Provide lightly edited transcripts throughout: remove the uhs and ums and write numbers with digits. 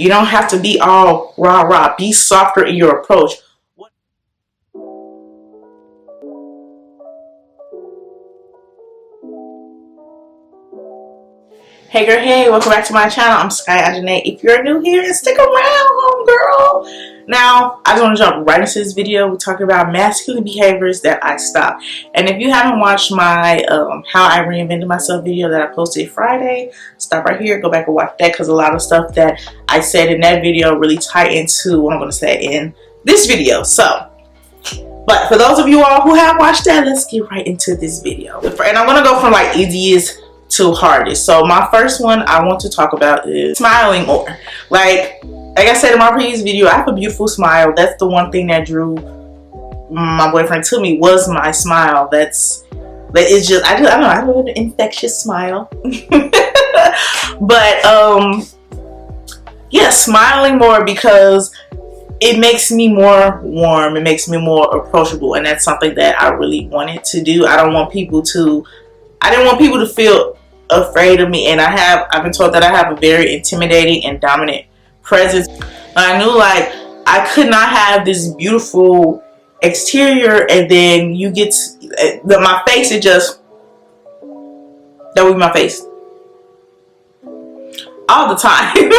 You don't have to be all rah rah. Be softer in your approach. Hey girl, hey, welcome back to my channel. I'm Sky.Onjahnae. If you're new here, stick around, homegirl. Now, I just want to jump right into this video. We're talking about masculine behaviors that I stopped. And if you haven't watched my How I Reinvented Myself video that I posted Friday, stop right here, go back and watch that, because a lot of stuff that I said in that video really tie into what I'm going to say in this video. So, but for those of you all who have watched that, let's get right into this video. And I'm going to go from like easiest to hardest. So my first one I want to talk about is smiling more. Like I said in my previous video, I have a beautiful smile. That's the one thing that drew my boyfriend to me, was my smile. But it's just I don't know, I have an infectious smile. But yeah, smiling more, because it makes me more warm, it makes me more approachable, and that's something that I really wanted to do. I didn't want people to feel afraid of me, and I've been told that I have a very intimidating and dominant presence. I knew like I could not have this beautiful exterior and then you get my face, it just, that would be my face all the time. And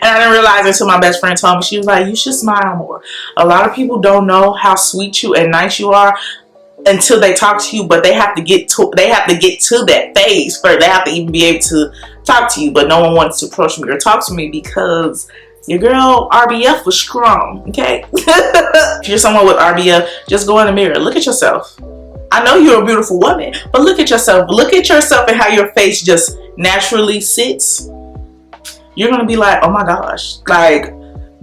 I didn't realize it until my best friend told me. She was like, you should smile more. A lot of people don't know how sweet you and nice you are until they talk to you, but they have to get to that phase first. They have to even be able to talk to you, but no one wants to approach me or talk to me because your girl RBF was strong. Okay. If you're someone with RBF, just go in the mirror, look at yourself. I know you're a beautiful woman, but look at yourself. Look at yourself and how your face just naturally sits. You're gonna be like, oh my gosh, like,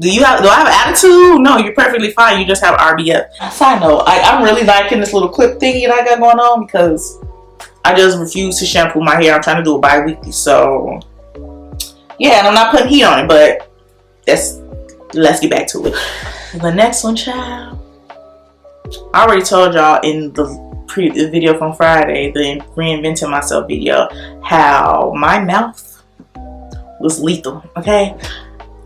do I have an attitude? No, you're perfectly fine. You just have RBF. Side note, I'm really liking this little clip thingy that I got going on, because I just refuse to shampoo my hair. I'm trying to do it bi-weekly. So yeah, and I'm not putting heat on it, but let's get back to it. The next one, child. I already told y'all in the video from Friday, the Reinventing Myself video, how my mouth was lethal, okay?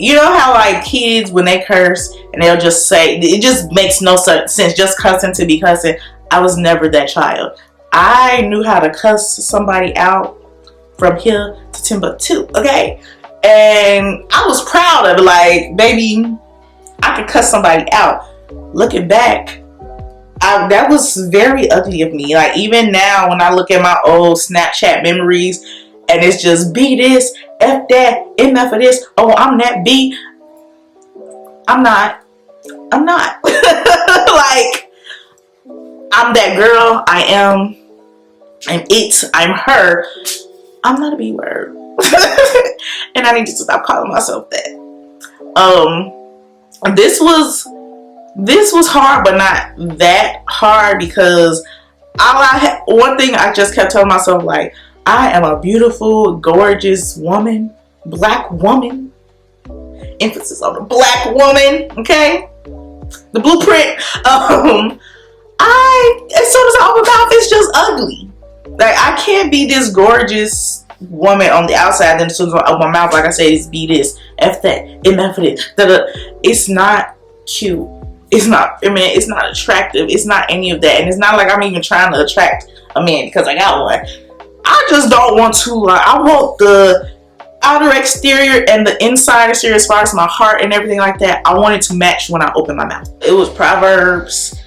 You know how like kids, when they curse and they'll just say, it just makes no sense, just cussing to be cussing. I was never that child. I knew how to cuss somebody out from here to Timbuktu, okay? And I was proud of it. Like, baby, I could cuss somebody out. Looking back, that was very ugly of me. Like, even now when I look at my old Snapchat memories and it's just be this, F that, MF for this, oh, I'm that B. I'm not. Like, I'm that girl. I'm it. I'm her. I'm not a B word. And I need to stop calling myself that. This was hard, but not that hard, because one thing I just kept telling myself, like, I am a beautiful, gorgeous woman, black woman. Emphasis on the black woman, okay? The blueprint. As soon as I open my mouth, it's just ugly. Like, I can't be this gorgeous woman on the outside, then as soon as I open my mouth, like I said, it's be this, F that, MF for this. It's not cute. It's not, I mean, it's not attractive. It's not any of that. And it's not like I'm even trying to attract a man because I got one. I just don't want to, like, I want the outer exterior and the inside exterior, as far as my heart and everything like that, I want it to match when I open my mouth. It was Proverbs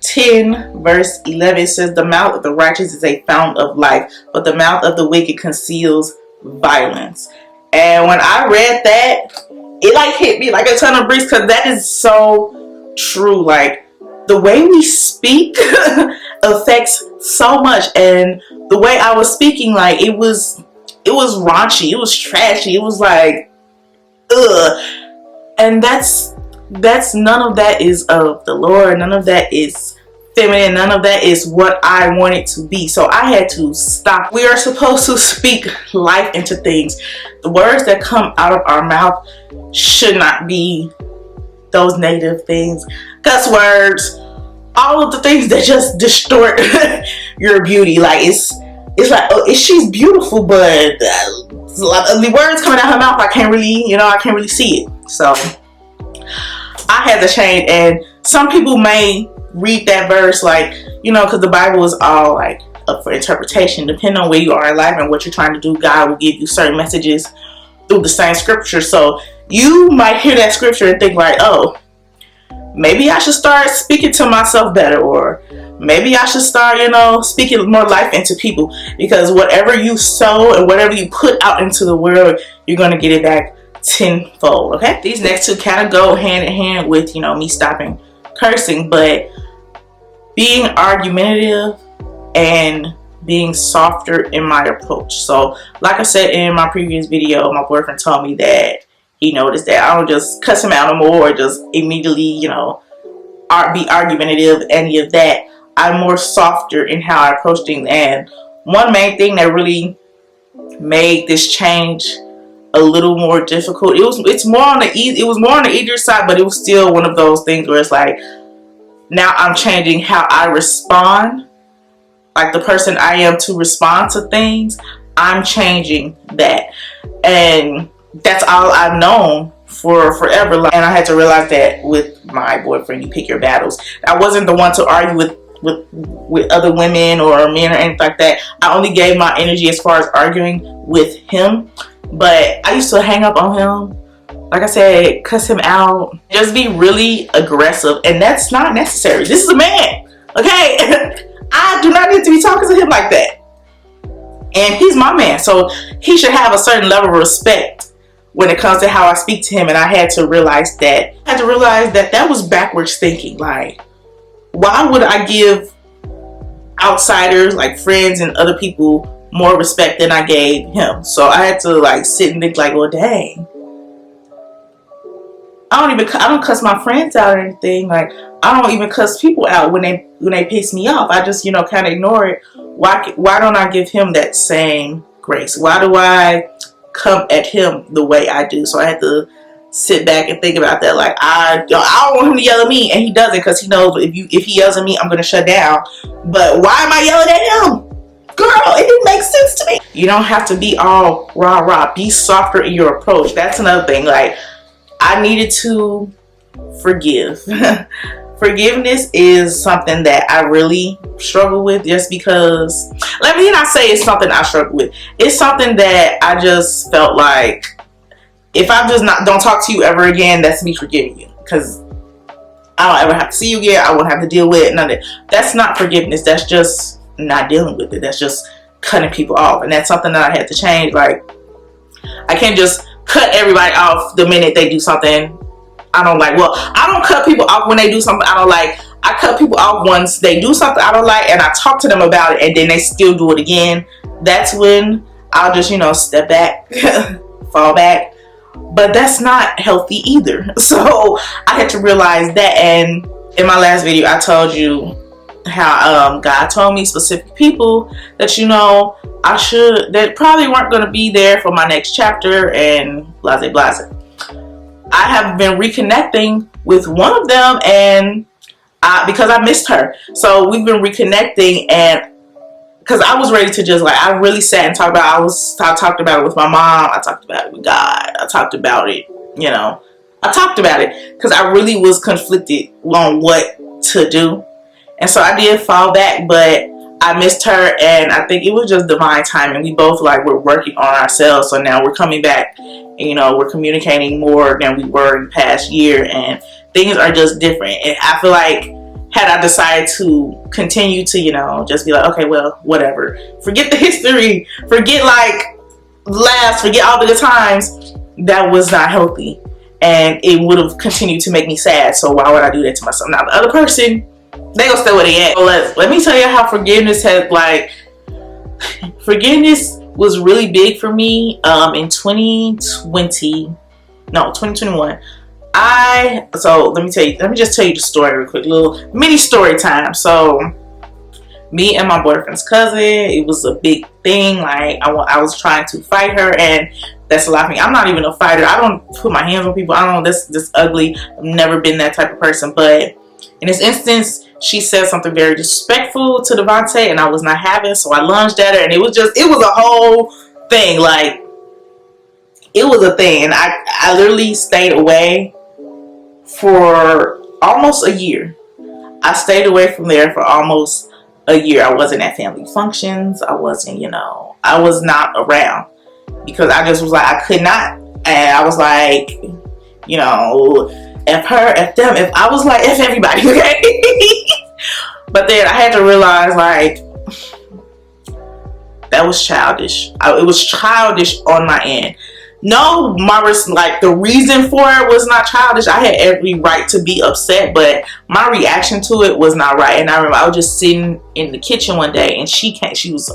10 verse 11. It says, the mouth of the righteous is a fountain of life, but the mouth of the wicked conceals violence. And when I read that, it like hit me like a ton of bricks, because that is so true. Like, the way we speak affects so much. And the way I was speaking, like, it was raunchy, it was trashy, it was like, ugh. And that's none of that is of the Lord. None of that is feminine. None of that is what I want it to be. So I had to stop. We are supposed to speak life into things. The words that come out of our mouth should not be those negative things, cuss words, all of the things that just distort your beauty. Like, it's like, oh, she's beautiful, but the words coming out her mouth, I can't really see it. So I had to change. And some people may read that verse like, because the Bible is all like up for interpretation. Depending on where you are in life and what you're trying to do, God will give you certain messages through the same scripture. So you might hear that scripture and think like, oh, maybe I should start speaking to myself better, or maybe I should start, speaking more life into people, because whatever you sow and whatever you put out into the world, you're going to get it back tenfold. Okay, these next two kind of go hand in hand with me stopping cursing, but being argumentative and being softer in my approach. So like I said in my previous video, my boyfriend told me that he noticed that I don't just cuss him out no more, or just immediately be argumentative, any of that. I'm more softer in how I approach things. And one main thing that really made this change a little more difficult, it was more on the easier side, but it was still one of those things where it's like, now I'm changing how I respond, like the person I am to respond to things. I'm changing that, and that's all I've known for forever. And I had to realize that with my boyfriend, you pick your battles. I wasn't the one to argue with other women or men or anything like that. I only gave my energy as far as arguing with him. But I used to hang up on him, like I said, cuss him out, just be really aggressive, and that's not necessary. This is a man, okay? I do not need to be talking to him like that. And he's my man, so he should have a certain level of respect when it comes to how I speak to him. And I had to realize that. That was backwards thinking. Like, why would I give outsiders, like friends and other people, more respect than I gave him? So I had to sit and think like, well, dang. I don't cuss my friends out or anything. Like, I don't even cuss people out when they piss me off. I just, kind of ignore it. Why don't I give him that same grace? Why do I come at him the way I do? So I had to sit back and think about that. Like, I don't want him to yell at me, and he doesn't, because he knows if he yells at me, I'm gonna shut down. But why am I yelling at him? Girl, it didn't make sense to me. You don't have to be all rah rah. Be softer in your approach. That's another thing. Like, I needed to forgive. Forgiveness is something that I really struggle with, just because, let me not say it's something I struggle with. It's something that I just felt like, if I just don't talk to you ever again, that's me forgiving you, because I don't ever have to see you again. I won't have to deal with it. None of that. That's not forgiveness. That's just not dealing with it. That's just cutting people off. And that's something that I had to change. Like, I can't just cut everybody off the minute they do something I don't like. Well, I don't cut people off when they do something I don't like. I cut people off once they do something I don't like, and I talk to them about it, and then they still do it again. That's when I'll just, step back, fall back. But that's not healthy either. So I had to realize that. And in my last video, I told you how God told me specific people that, that probably weren't going to be there for my next chapter, and blase blase. I have been reconnecting with one of them, and because I missed her. So we've been reconnecting, and because I was ready to just, I really sat and talked about it. I talked about it with my mom. I talked about it with God. I talked about it, I talked about it because I really was conflicted on what to do. And so I did fall back, but I missed her, and I think it was just divine timing. We both we're working on ourselves, so now we're coming back. We're communicating more than we were in the past year, and things are just different. And I feel like, had I decided to continue to, just be like, okay, well, whatever, forget the history, forget laughs, forget all the good times, that was not healthy, and it would have continued to make me sad. So why would I do that to myself? Now the other person, they gonna stay where they at. So let me tell you how forgiveness has forgiveness was really big for me in 2021. Let me just tell you the story real quick, little mini story time. So me and my boyfriend's cousin, it was a big thing. I was trying to fight her, and that's a lot of me. I'm not even a fighter. I don't put my hands on people. This ugly. I've never been that type of person. But in this instance, she said something very disrespectful to Devontae, and I was not having, so I lunged at her, and it was a whole thing. it was a thing. And I literally stayed away for almost a year. I stayed away from there for almost a year. I wasn't at family functions. I wasn't, I was not around because I just was like, I could not. And I was like, F her, F them. If I was like, F everybody, okay? But then I had to realize, like, that was childish. It was childish on my end. No, like, the reason for it was not childish. I had every right to be upset, but my reaction to it was not right. And I remember I was just sitting in the kitchen one day, and she was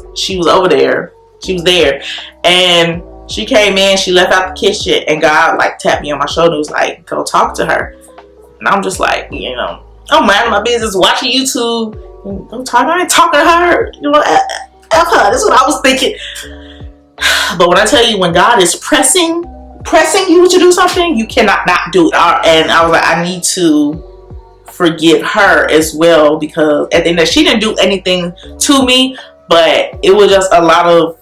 over there. She was there, and she came in. She left out the kitchen, and God like tapped me on my shoulder. And was like, "Go talk to her." And I'm just like, I'm minding my business, watching YouTube. I'm talking. I ain't talking to her. F her. That's what I was thinking. But when I tell you, when God is pressing you to do something, you cannot not do it. And I was like, I need to forgive her as well, because at the end of the day, she didn't do anything to me, but it was just a lot of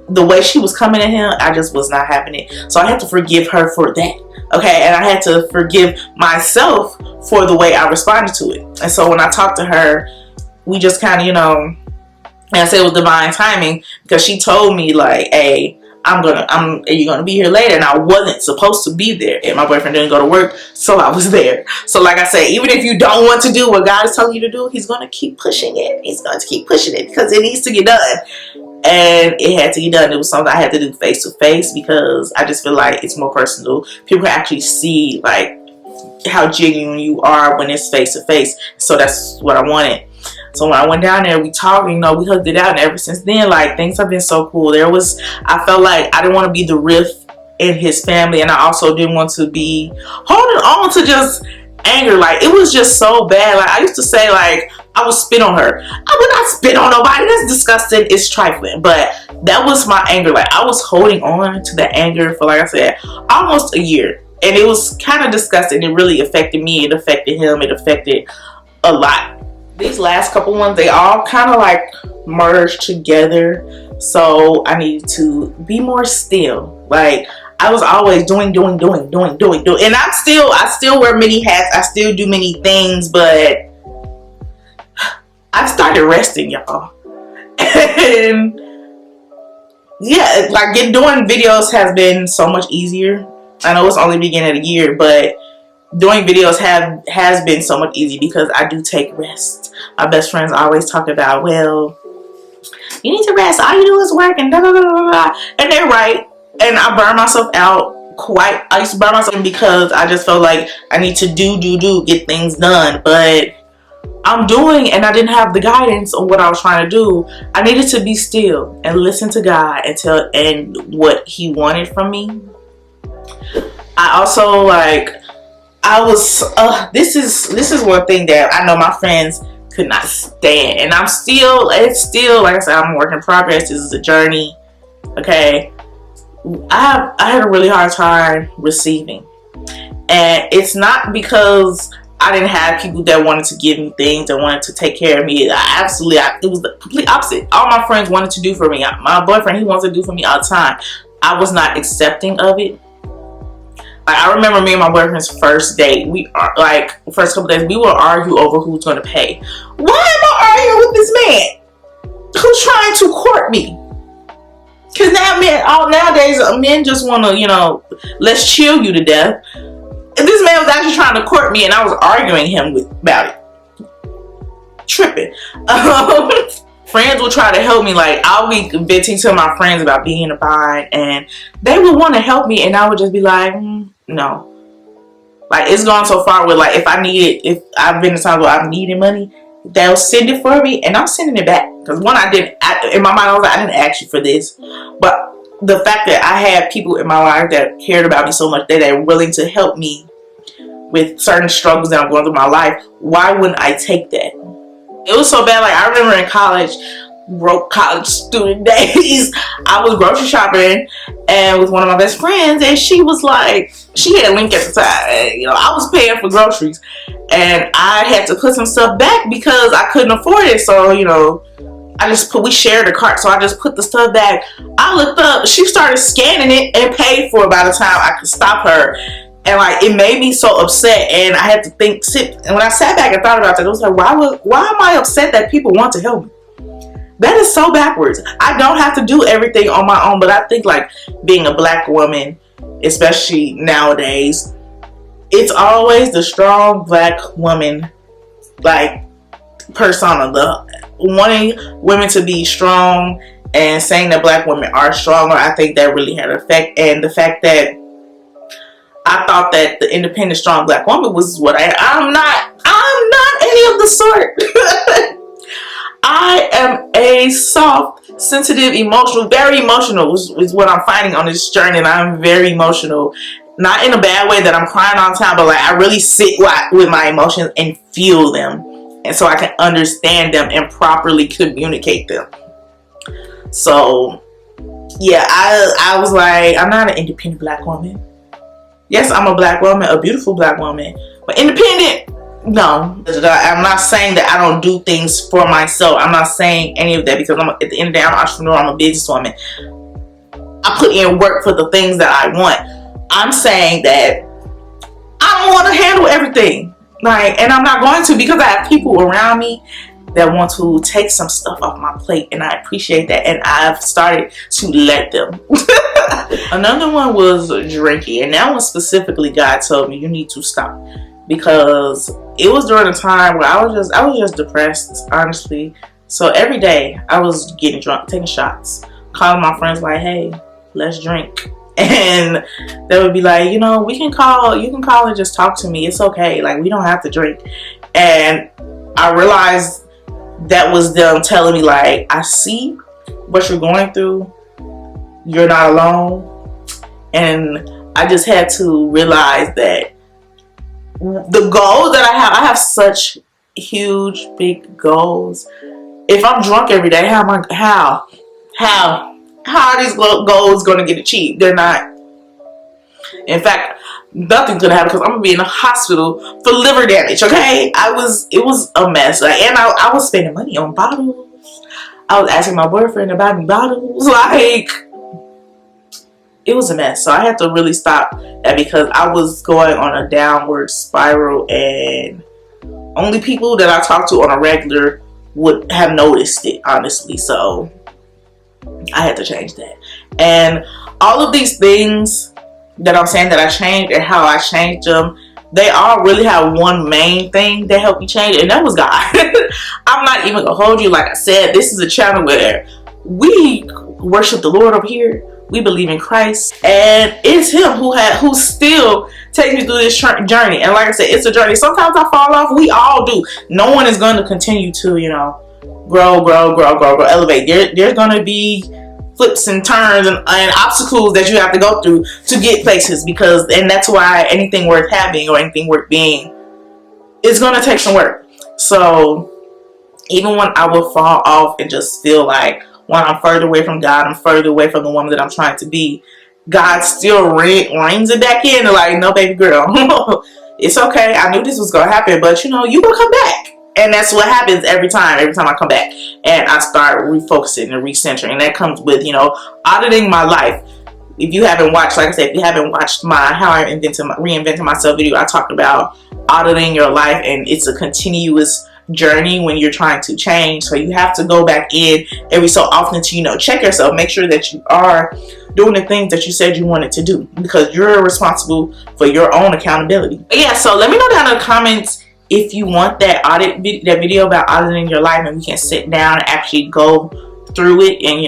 the way she was coming at him. I just was not having it. So I had to forgive her for that. Okay. And I had to forgive myself for the way I responded to it. And so when I talked to her, we just kind of, and I said it was divine timing, because she told me, like, hey, are you gonna be here later? And I wasn't supposed to be there, and my boyfriend didn't go to work, so I was there. So like I said, even if you don't want to do what God is telling you to do, he's gonna keep pushing it. He's going to keep pushing it because it needs to get done. And it had to get done. It was something I had to do face to face, because I just feel like it's more personal. People can actually see, like, how genuine you are when it's face to face. So that's what I wanted. So when I went down there, we talked, we hugged it out, and ever since then, like, things have been so cool. I felt like I didn't want to be the rift in his family, and I also didn't want to be holding on to just anger. Like, it was just so bad. Like, I used to say, like, I would spit on her. I would not spit on nobody. That's disgusting. It's trifling. But that was my anger. Like, I was holding on to the anger for, like I said, almost a year. And it was kind of disgusting. It really affected me. It affected him. It affected a lot. These last couple ones, they all kind of like merged together. So I needed to be more still. Like, I was always doing. And I still wear many hats. I still do many things, but I've started resting, y'all. And yeah, like, doing videos has been so much easier. I know it's only beginning of the year, but doing videos has been so much easier because I do take rest. My best friends always talk about, well, you need to rest. All you do is work and da da da da da. And they're right. And I burn myself out I used to burn myself because I just felt like I need to get things done. But I'm doing, and I didn't have the guidance on what I was trying to do. I needed to be still and listen to God and what He wanted from me. I also, like, this is one thing that I know my friends could not stand, and it's still, like I said, I'm a work in progress. This is a journey. Okay, I had a really hard time receiving, and it's not because I didn't have people that wanted to give me things, that wanted to take care of me. It was the complete opposite. All my friends wanted to do for me. My boyfriend, he wants to do for me all the time. I was not accepting of it. Like, I remember me and my boyfriend's first date. First couple days, we would argue over who's going to pay. Why am I arguing with this man who's trying to court me? Because nowadays, men just want to, let's chill you to death. And this man was actually trying to court me, and I was arguing him about it. Tripping. Friends will try to help me. Like, I'll be venting to my friends about being in a bind, and they would want to help me, and I would just be like, no. Like, it's gone so far with, like, if I've been in times where I've needed money, they'll send it for me, and I'm sending it back. Because in my mind, I was like, I didn't ask you for this. But the fact that I had people in my life that cared about me so much that they're willing to help me with certain struggles that I'm going through in my life, why wouldn't I take that? It was so bad. Like, I remember in college, broke college student days, I was grocery shopping and with one of my best friends, and she was like, she had a link at the time, and, I was paying for groceries, and I had to put some stuff back because I couldn't afford it. So, we shared a cart, so I just put the stuff back. I looked up, she started scanning it and paid for it by the time I could stop her. And like, it made me so upset, and I had to sit. And when I sat back and thought about that, I was like, why am I upset that people want to help me? That is so backwards. I don't have to do everything on my own, but I think like being a black woman, especially nowadays, it's always the strong black woman, like, persona, the wanting women to be strong and saying that black women are stronger. I think that really had an effect. And the fact that I thought that the independent strong black woman was what I'm not any of the sort. I am a soft, sensitive, emotional, very emotional is what I'm finding on this journey. And I'm very emotional, not in a bad way that I'm crying all the time, but like I really sit with my emotions and feel them, and so I can understand them and properly communicate them. So yeah, I was like, I'm not an independent black woman. Yes, I'm a black woman, a beautiful black woman, but independent, no. I'm not saying that I don't do things for myself. I'm not saying any of that, because at the end of the day, I'm an entrepreneur, I'm a businesswoman. I put in work for the things that I want. I'm saying that I don't want to handle everything. Like, and I'm not going to, because I have people around me that want to take some stuff off my plate, and I appreciate that, and I've started to let them. Another one was drinking, and that one specifically, God told me you need to stop, because it was during a time where I was just depressed, honestly. So every day I was getting drunk, taking shots, calling my friends like, hey, let's drink. And they would be like, you can call and just talk to me. It's okay. Like, we don't have to drink. And I realized that was them telling me, like, I see what you're going through. You're not alone. And I just had to realize that the goals that I have such huge, big goals. If I'm drunk every day, how are these goals going to get achieved? They're not. In fact, nothing's going to happen, because I'm going to be in the hospital for liver damage, okay? It was a mess. Like, and I was spending money on bottles. I was asking my boyfriend to buy me bottles. Like, it was a mess. So I had to really stop that, because I was going on a downward spiral, and only people that I talk to on a regular would have noticed it, honestly. So I had to change that. And all of these things that I'm saying that I changed and how I changed them, they all really have one main thing that helped me change it, and that was God. I'm not even gonna hold you. Like I said, this is a channel where we worship the Lord up here. We believe in Christ, and it's Him who still takes me through this journey. And like I said, it's a journey. Sometimes I fall off. We all do. No one is going to continue to, grow, elevate. There's going to be flips and turns and obstacles that you have to go through to get places, and that's why anything worth having or anything worth being is going to take some work. So even when I would fall off and just feel like, when I'm further away from God, I'm further away from the woman that I'm trying to be, God still reins it back in. And like, no, baby girl, it's okay. I knew this was going to happen, but you going to come back. And that's what happens every time I come back. And I start refocusing and recentering. And that comes with, auditing my life. If you haven't watched, like I said, if you haven't watched my How I Reinvented Myself video, I talked about auditing your life. And it's a continuous journey when you're trying to change. So you have to go back in every so often to check yourself, make sure that you are doing the things that you said you wanted to do, because you're responsible for your own accountability. But yeah, so let me know down in the comments if you want that video about auditing your life, and we can sit down and actually go through it, and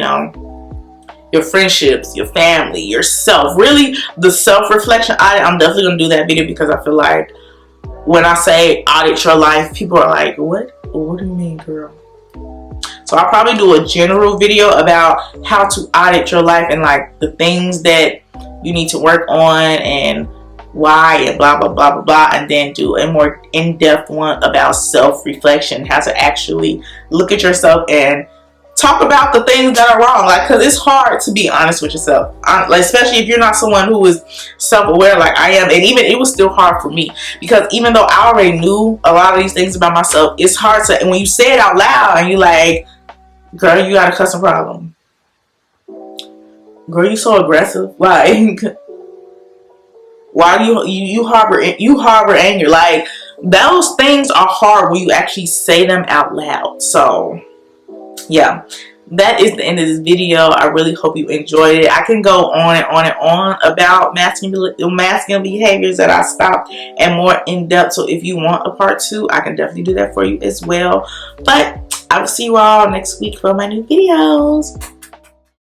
your friendships, your family, yourself, really the self-reflection audit. I'm definitely gonna do that video, because I feel like when I say audit your life, people are like, what do you mean, girl? So I'll probably do a general video about how to audit your life, and like the things that you need to work on and why, and blah, blah, blah, blah, blah. And then do a more in-depth one about self-reflection, how to actually look at yourself and talk about the things that are wrong. Like, because it's hard to be honest with yourself, like, especially if you're not someone who is self-aware like I am. And even it was still hard for me, because even though I already knew a lot of these things about myself, it's hard to, and when you say it out loud and you like, Girl, you got a cussing problem. Girl, you so aggressive. Like, why do you harbor anger? Like, those things are hard when you actually say them out loud. So yeah, that is the end of this video. I really hope you enjoyed it. I can go on and on and on about masculine behaviors that I stopped and more in depth. So if you want a part 2, I can definitely do that for you as well. But I will see you all next week for my new videos.